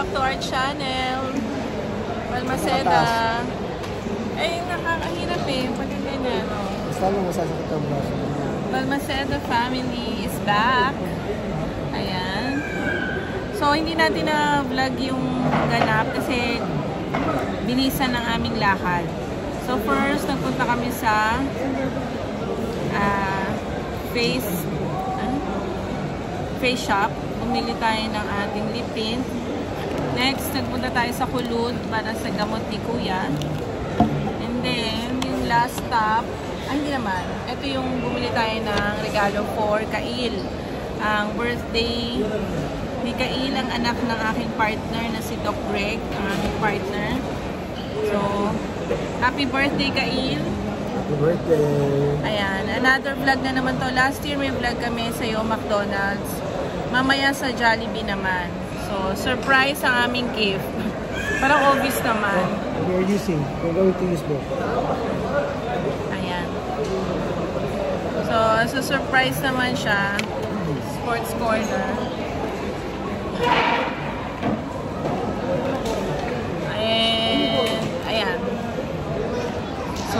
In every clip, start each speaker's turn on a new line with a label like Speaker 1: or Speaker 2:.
Speaker 1: back to our channel. Balmaceda. Ay, nakakahirap eh. Pagkagay na.
Speaker 2: Basta lang masasakit ang braso niya.
Speaker 1: Balmaceda family is back. Ayan. So, hindi natin na-vlog yung ganap kasi binisan ng aming lakad. So, first, nagpunta kami sa face shop. Bumili tayo ng ating lip tint. Next, nagpunta tayo sa Kulud para sa gamot ni Kuya. And then, yung last stop, hindi naman. Ito yung bumili tayo ng regalo for Kail. Ang birthday ni Kail, ang anak ng aking partner na si Doc Greg, ang aming partner. So, happy birthday, Kail!
Speaker 2: Happy birthday!
Speaker 1: Ayan, another vlog na naman to. Last year may vlog kami sa McDonald's. Mamaya sa Jollibee naman. So, surprise ang aming gift. Parang obvious naman.
Speaker 2: We're going to use both.
Speaker 1: Ayan. So surprise naman siya. Sports corner. Ayan. So,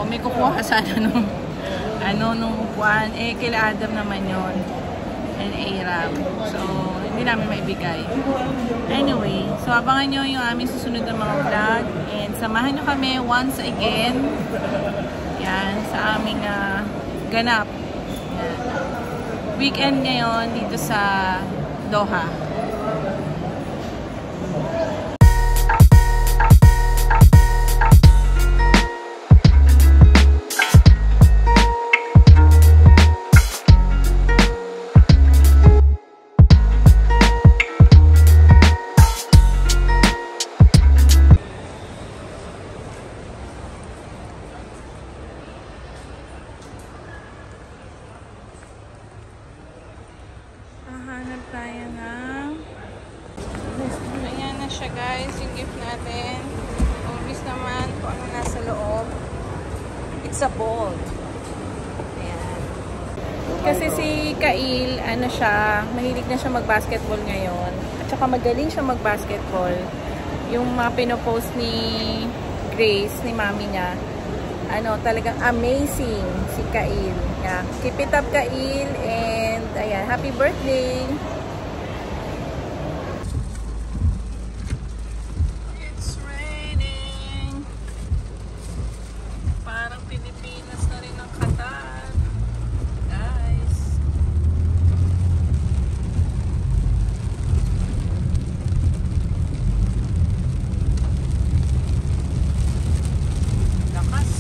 Speaker 1: may kukuha sana nung upuan. Eh, kila Adam naman yon. And Arab. So, hindi namin maibigay. Anyway, so abangan nyo yung aming susunod na mga vlog. And samahan nyo kami once again. Yan, sa aming ganap. Yan. Weekend ngayon dito sa Doha. Hanap tayo ng ayan na siya guys, yung gift natin. Obvious naman kung ano nasa loob. It's a ball. Ayan. Kasi si Kail, ano siya, mahilig na siya mag-basketball ngayon. At saka magaling siya mag-basketball. Yung mga pinopost ni Grace, ni mami niya, ano, talagang amazing si Kail. Yeah. Keep it up, Kail, and ayan, happy birthday! It's raining. Parang Pilipinas na rin ang Qatar. Guys. Lakas.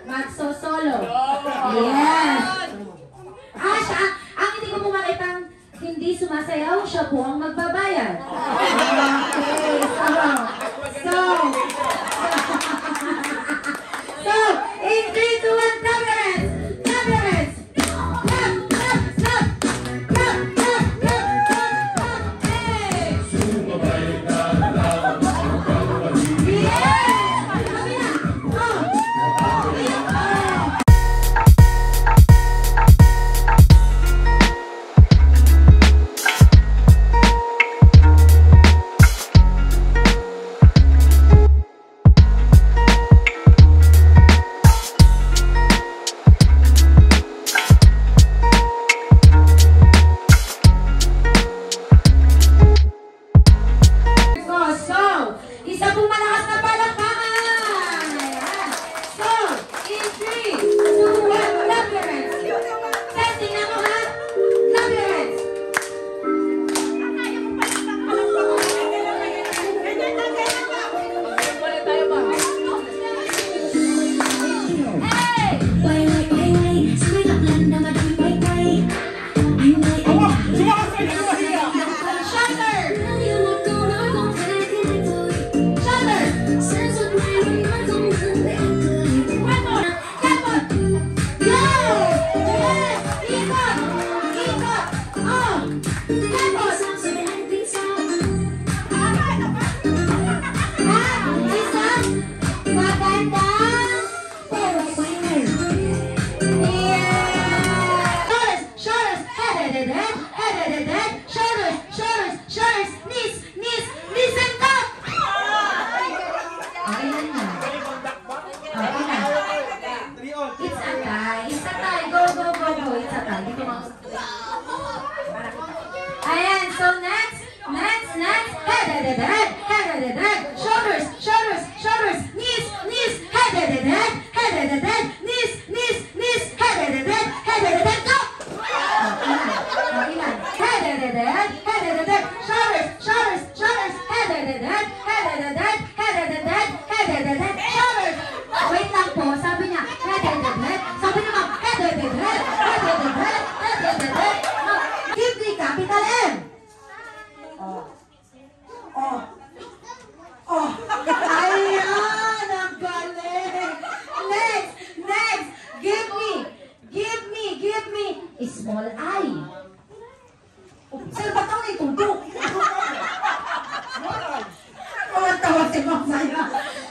Speaker 3: Magso-solo. Yes. Siya, ang hindi ko po makitang hindi sumasayaw, siya po ang magbabayad. Okay. So, in 3, 2, 1, cameras! Cameras! Next, head, head, head, head, head, head. Shoulders, shoulders, shoulders. Knees, knees, head, head, head, head, head, head, head. Knees, knees, knees, head, head, head, head, head, head. Go! Head, head, head, head, head, head, head. Shoulders, shoulders, shoulders. Head, head, head, head, head, head, head, head, head, head, head, head, head. Shoulders. Wait lang po, sabi niya, head, head, head, head. Sabi niya, ma'am, head, head, head, head, head, head, head, head, head, head, head. Give me capital M. Ayan, ang galing. Next, next. Give me a small I. Sir, ba't ako na itundok? Tawa si Ma'am Saya.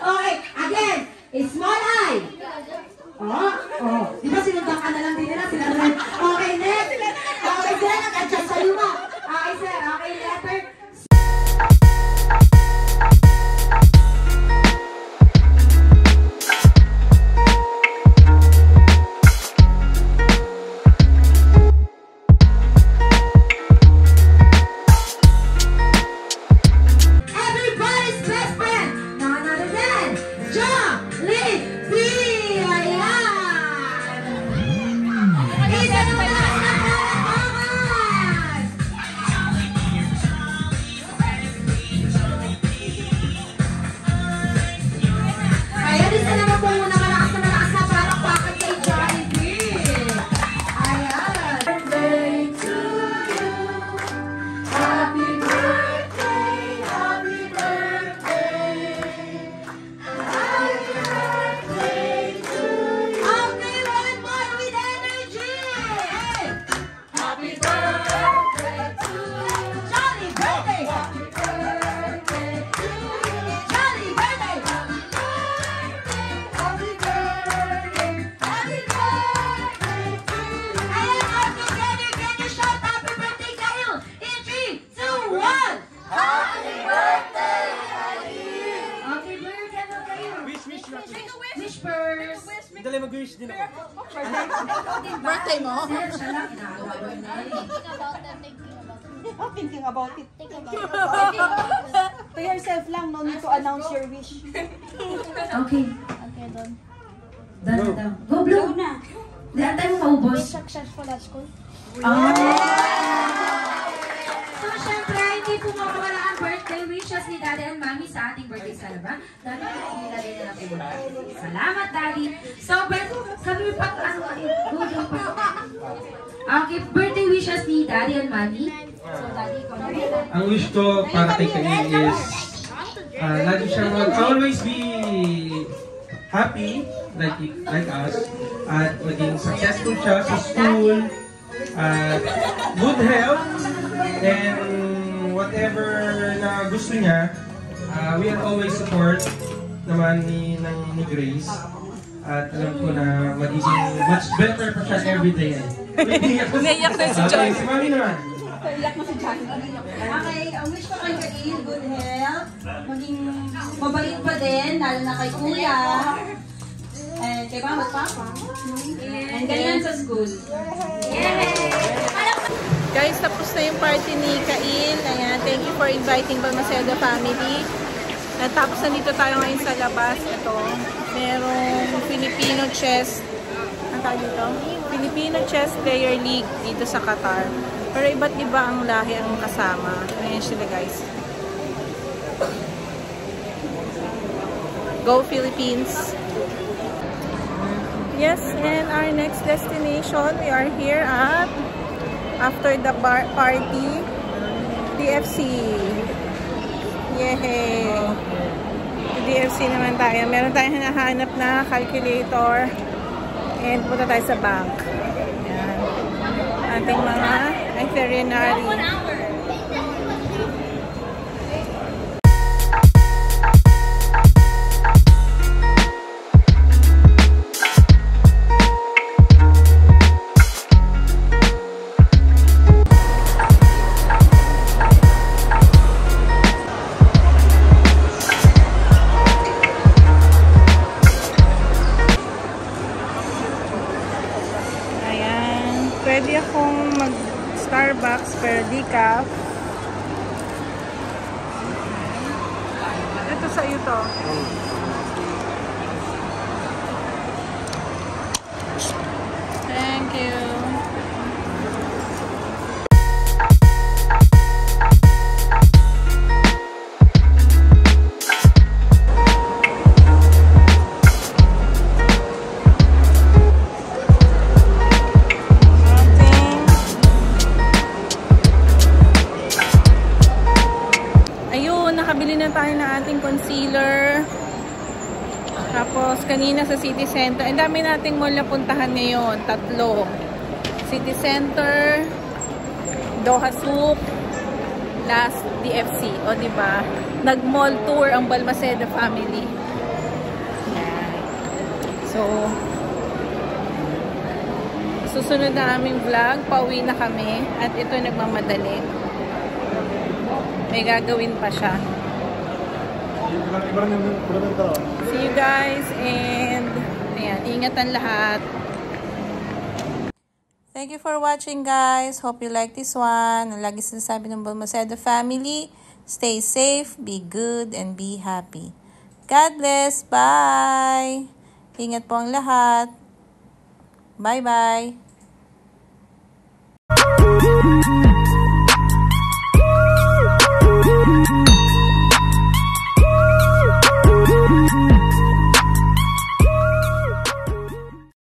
Speaker 3: Okay, again. A small I. Di ba sinundan ka na lang din nila? Sila naman. Okay, next. Okay, sila nag-adjust sa'yo mo. Okay, sir. Okay, letter. Everybody's best friend. None other than Jollibee. Ayan. Isa na malakas na palakpakan. Kaya isa naman po muna malakas na palakpakan kay Jollibee. Ayan. Birthday to you. Happy birthday, happy birthday. Happy birthday to you. Okay, one more with energy. Hey. Happy birthday to you. Jolly birthday. Happy birthday to you. Jolly birthday. Happy birthday. Happy birthday. Happy birthday to you. Ayan, all together, can you shout happy birthday kayo? In 3, 2, 1. Happy birthday, Khalil! Happy birthday mo kayo. Wish first.
Speaker 2: Dali mag-wish din ako.
Speaker 1: Birthday mo?
Speaker 3: Sir, siya lang inaagawa ko yun.
Speaker 4: Thinking about it. To yourself lang, no need to announce your wish.
Speaker 3: Okay.
Speaker 4: Okay, done.
Speaker 3: Done na daw. Go, Blue.
Speaker 4: Go na.
Speaker 3: Dahil tayo maubos.
Speaker 4: Successful at school.
Speaker 3: So, syempre, hindi po mawawala ang birthday wishes ni Daddy and Mommy sa ating birthday celebrant. Daddy, nilagay na natin muna. Salamat, Daddy. So, sabi mo pa, okay, birthday wishes ni Daddy and Mommy. So, Daddy, ikaw na rin.
Speaker 5: Ang wish ko para kay Khalil is lagi siyang always be happy like us at maging successful siya sa school, good health, and whatever na gusto niya, we are always support naman ni Grace. At alam ko na magiging much better pa siya everyday.
Speaker 1: Naiyak na si John.
Speaker 5: Si Mami naman.
Speaker 4: Iyak na si John. Okay, ang wish ko kay Khalil, good health, maging mabait pa din, lalo na kay Kuya, and kay Mama at Papa, and ganyan sa school.
Speaker 1: Guys, tapos na yung party ni Kail. Ayan, thank you for inviting Balmaceda family. At tapos na dito tayo ngayon sa labas. Ito, merong Filipino chess. Ang tawag dito? Filipino Chess Player League dito sa Qatar. Pero iba't iba ang lahi ang kasama. Ayan sila, guys. Go Philippines! Yes, and our next destination, we are here at after the party, DFC. Yay! DFC naman tayo. Meron tayong hinahanap na calculator and punta tayo sa bank. Yan. Ating mga itinerary. Pwede akong mag-Starbucks per decaf. sa'yo to. Thank you. Nakabili na tayo ng ating concealer. Tapos, kanina sa City Center. Ang dami nating mall na puntahan ngayon. 3. City Center, Doha Souk, last DFC. O, diba? Nag-mall tour ang Balmaceda family. So, susunod na aming vlog. Pauwi na kami. At ito nagmamadali. May gagawin pa siya. See you guys and ayan, ingatan lahat. Thank you for watching guys. Hope you like this one. Ang lagi sinasabi ng Balmaceda family, stay safe, be good, and be happy. God bless. Bye. Ingat po ang lahat. Bye-bye.